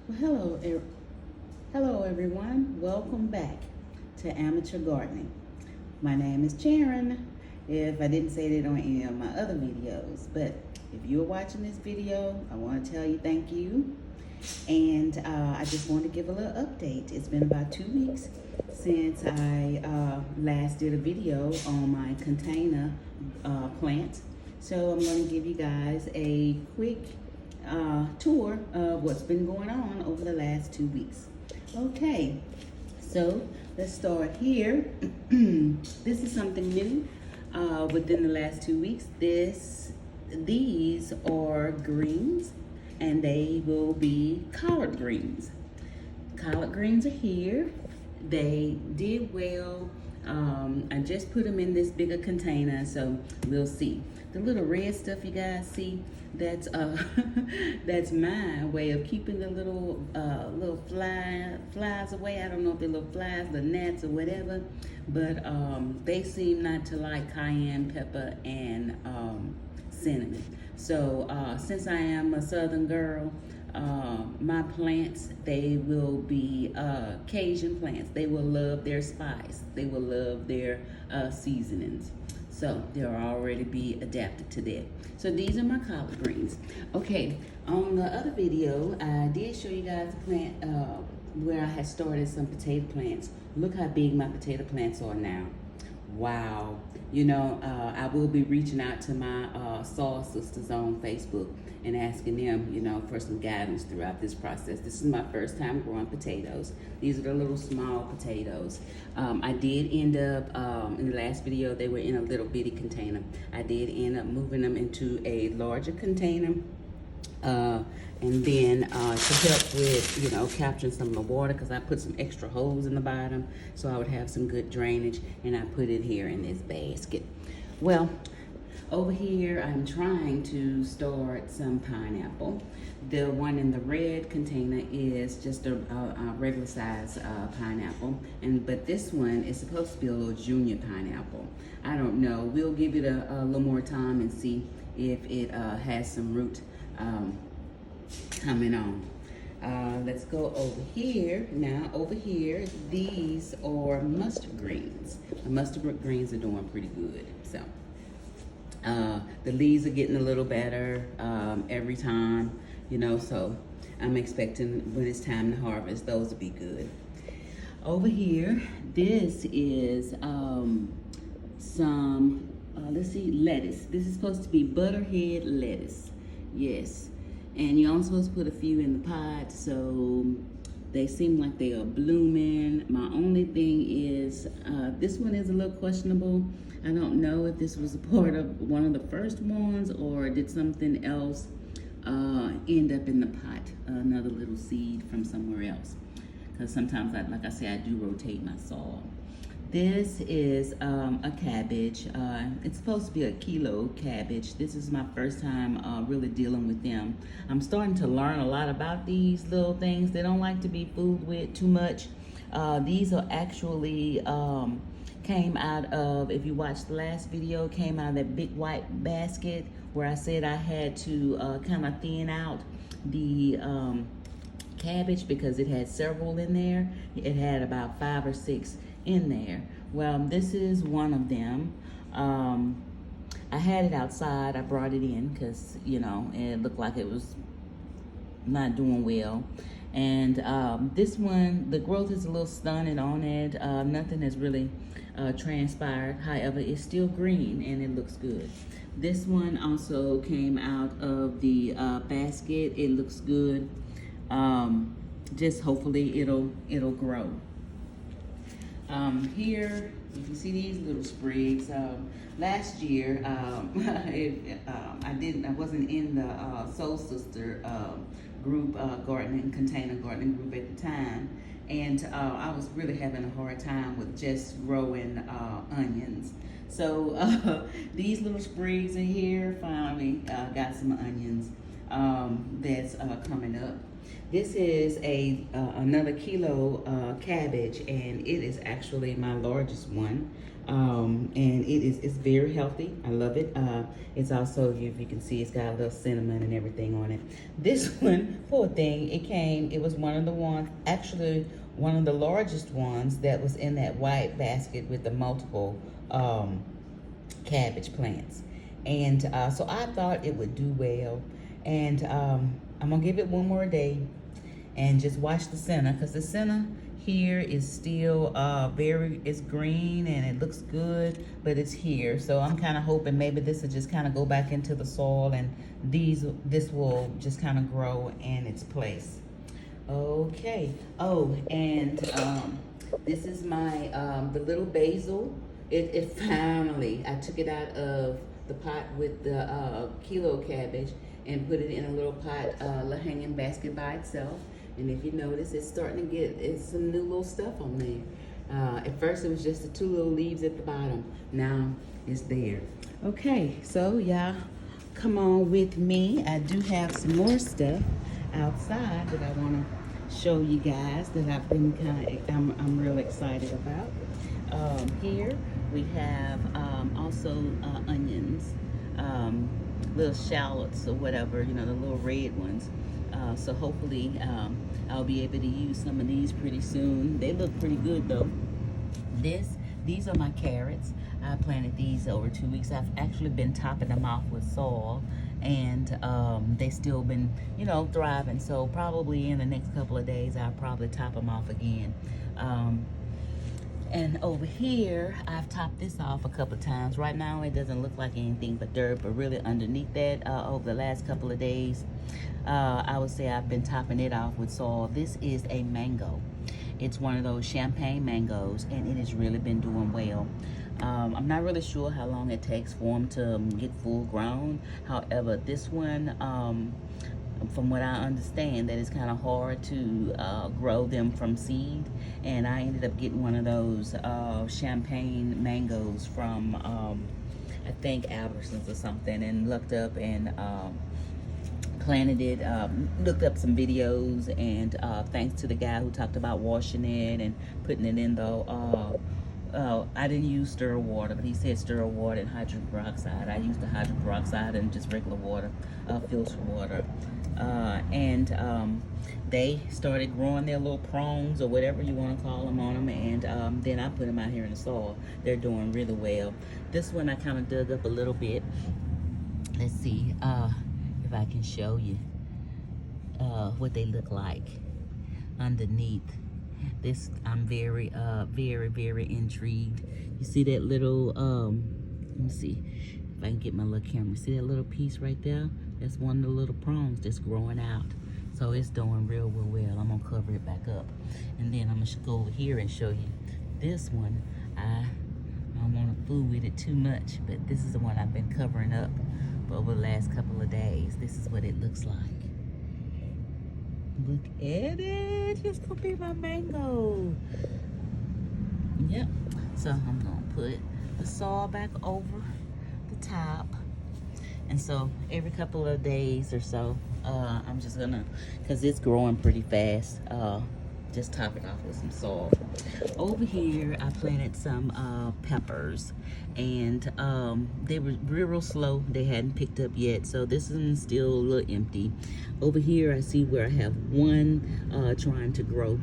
Well, hello everyone. Welcome back to Amateur Gardening. My name is Sharon. If I didn't say that on any of my other videos, but if you're watching this video, I want to tell you thank you. And I just want to give a little update. It's been about 2 weeks since I last did a video on my container plants. So I'm going to give you guys a quick tour of what's been going on over the last 2 weeks. Okay, so let's start here. This is something new within the last 2 weeks. These are greens, and they will be collard greens. Collard greens are here. They did well. I just put them in this bigger container, so we'll see. The little red stuff you guys see, that's that's my way of keeping the little flies away. I don't know if they're little flies, the gnats or whatever, but they seem not to like cayenne pepper and cinnamon. So since I am a southern girl, my plants, they will be Cajun plants. They will love their spice. They will love their seasonings. So they'll already be adapted to that. So these are my collard greens. Okay, on the other video, I did show you guys a plant where I had started some potato plants. Look how big my potato plants are now. Wow. You know, I will be reaching out to my soil sisters on Facebook and asking them, you know, for some guidance throughout this process. This is my first time growing potatoes. These are the little small potatoes. I did end up, in the last video, they were in a little bitty container. I did end up moving them into a larger container. And then to help with, you know, capturing some of the water, because I put some extra holes in the bottom so I would have some good drainage, and I put it here in this basket. Well, over here I'm trying to start some pineapple. The one in the red container is just a regular size pineapple, but this one is supposed to be a little junior pineapple. I don't know. We'll give it a little more time and see if it has some root coming on. Let's go over here. Now over here, these are mustard greens. The mustard greens are doing pretty good. So the leaves are getting a little better every time, you know, so I'm expecting when it's time to harvest, those will be good. Over here, this is some, let's see, lettuce. This is supposed to be butterhead lettuce. Yes. And you're only supposed to put a few in the pot, so they seem like they are blooming. My only thing is, this one is a little questionable. I don't know if this was a part of one of the first ones or did something else end up in the pot, another little seed from somewhere else. Because sometimes, like I say, I do rotate my soil. This is a cabbage. It's supposed to be a kilo cabbage. This is my first time really dealing with them. I'm starting to learn a lot about these little things. They don't like to be fooled with too much. These are actually came out of, if you watched the last video, came out of that big white basket where I said I had to kind of thin out the cabbage because it had several in there. It had about 5 or 6 in there. Well, this is one of them. I had it outside. I brought it in because, you know, it looked like it was not doing well. And this one, the growth is a little stunted on it. Nothing has really transpired. However, it's still green and it looks good. This one also came out of the basket. It looks good. Just hopefully it'll grow. Here you can see these little sprigs. Last year I wasn't in the Soul Sister group, container gardening group at the time, and I was really having a hard time with just growing onions. So these little sprigs in here finally got some onions that's coming up. This is another kilo cabbage, and it is actually my largest one. And it's very healthy. I love it. It's also, if you can see, it's got a little cinnamon and everything on it. This one, poor thing, it was one of the ones, actually one of the largest ones that was in that white basket with the multiple cabbage plants. And so I thought it would do well. And I'm gonna give it one more day and just watch the center, because the center here is still it's green and it looks good, but it's here. So I'm kind of hoping maybe this will just kind of go back into the soil, and this will just kind of grow in its place. Okay. Oh, and this is my the little basil. It finally, I took it out of the pot with the kilo cabbage and put it in a little pot, hanging basket by itself. And if you notice, it's starting to get some new little stuff on there. At first, it was just the 2 little leaves at the bottom. Now it's there. Okay, so y'all, come on with me. I do have some more stuff outside that I want to show you guys that I've been I'm real excited about. Here we have also onions, little shallots or whatever, you know, the little red ones. So hopefully I'll be able to use some of these pretty soon. They look pretty good though. These are my carrots. I planted these over 2 weeks. I've actually been topping them off with soil, and they still been, you know, thriving. So probably in the next couple of days, I'll probably top them off again. And over here, I've topped this off a couple of times. Right now, it doesn't look like anything but dirt, but really underneath that, over the last couple of days, I would say I've been topping it off with soil. This is a mango. It's one of those champagne mangoes, and it has really been doing well. I'm not really sure how long it takes for them to get full grown. However, this one, from what I understand, that it's kind of hard to grow them from seed, and I ended up getting one of those champagne mangoes from I think Albertsons or something, and looked up and planted it, looked up some videos, and thanks to the guy who talked about washing it and putting it in the I didn't use stir water, but he said stir water and hydrogen peroxide. I used the hydrogen peroxide and just regular water, filtered water. They started growing their little prongs or whatever you want to call them on them, and then I put them out here in the soil. They're doing really well. This one I kind of dug up a little bit. Let's see if I can show you what they look like underneath. This, I'm very, very intrigued. You see that little, let me see if I can get my little camera. See that little piece right there? That's one of the little prongs that's growing out. So it's doing real well. I'm gonna cover it back up. And then I'm gonna go over here and show you this one. I don't wanna fool with it too much, but this is the one I've been covering up for over the last couple of days. This is what it looks like. Look at it, it's gonna be my mango. Yep, so I'm gonna put the soil back over the top. And so every couple of days or so, I'm just gonna, cause it's growing pretty fast, just top it off with some soil. Over here, I planted some peppers, and they were real slow. They hadn't picked up yet, so this one's still a little empty. Over here, I see where I have one trying to grow.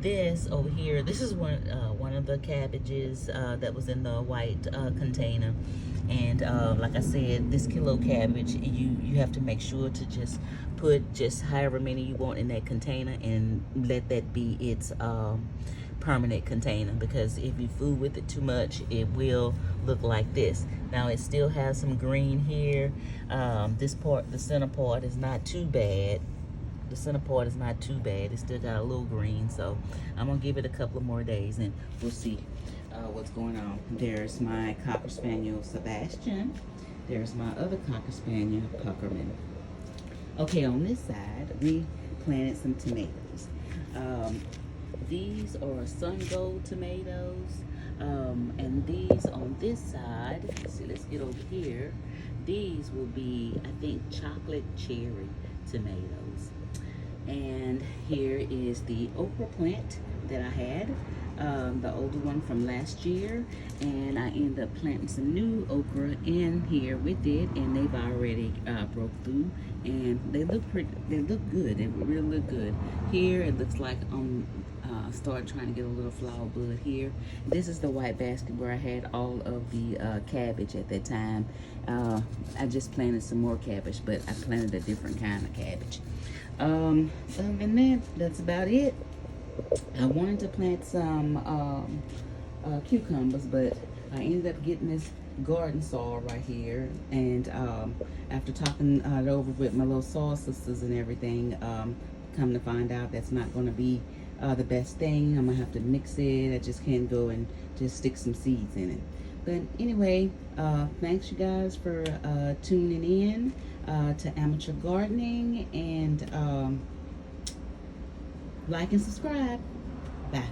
This over here, this is one of the cabbages that was in the white container. And like I said, this kilo cabbage, you have to make sure to just put just however many you want in that container, and let that be its permanent container, because if you fool with it too much, it will look like this. Now it still has some green here. This part, the center part, is not too bad. The center part is not too bad. It still got a little green, so I'm gonna give it a couple of more days and we'll see what's going on. There's my Cocker Spaniel, Sebastian. There's my other Cocker Spaniel, Puckerman. Okay, on this side, we planted some tomatoes. These are Sun Gold tomatoes. And these on this side, let's see, let's get over here. These will be, I think, chocolate cherry tomatoes. And here is the okra plant that I had. the older one from last year, and I ended up planting some new okra in here with it, and they've already broke through, and they look pretty. They look good. They really look good. Here it looks like started trying to get a little flower bud here. This is the white basket where I had all of the cabbage at that time. I just planted some more cabbage, but I planted a different kind of cabbage. Other than that, that's about it. I wanted to plant some cucumbers, but I ended up getting this garden saw right here, and after talking it over with my little saw sisters and everything, come to find out that's not going to be the best thing. I'm gonna have to mix it. I just can't go and just stick some seeds in it. But anyway, thanks you guys for tuning in to Amateur Gardening, and like and subscribe. Bye.